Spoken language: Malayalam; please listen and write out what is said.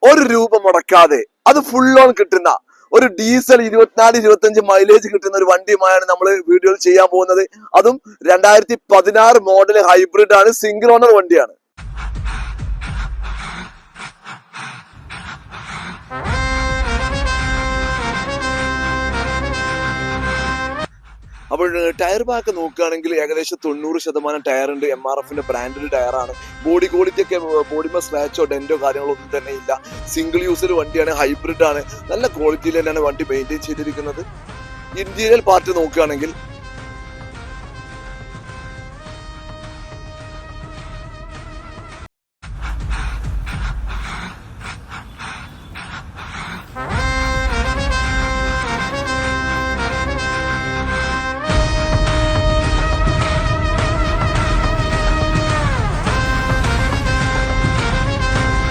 ഒരു രൂപ മുടക്കാതെ അത് ഫുൾ ഓൺ കിട്ടുന്ന ഒരു ഡീസൽ 24-25 മൈലേജ് കിട്ടുന്ന ഒരു വണ്ടിയുമായാണ് നമ്മൾ വീഡിയോയിൽ ചെയ്യാൻ പോകുന്നത്. അതും 2016 മോഡൽ ഹൈബ്രിഡ് ആണ്, സിംഗിൾ ഓണർ വണ്ടിയാണ്. അപ്പോൾ ടയർ ബാക്ക് നോക്കുകയാണെങ്കിൽ ഏകദേശം 90% ടയർ ഉണ്ട്. MRF ബ്രാൻഡഡ് ടയറാണ്. ബോഡി ക്വാളിറ്റി ഒക്കെ ബോഡിമ സ്ക്രാച്ചോ ഡെന്റോ കാര്യങ്ങളോ ഒന്നും തന്നെ ഇല്ല. സിംഗിൾ യൂസർ വണ്ടിയാണ്, ഹൈബ്രിഡ് ആണ്. നല്ല ക്വാളിറ്റിയിൽ തന്നെയാണ് വണ്ടി മെയിൻറ്റെയിൻ ചെയ്തിരിക്കുന്നത്. ഇന്റീരിയൽ പാർട്ട് നോക്കുകയാണെങ്കിൽ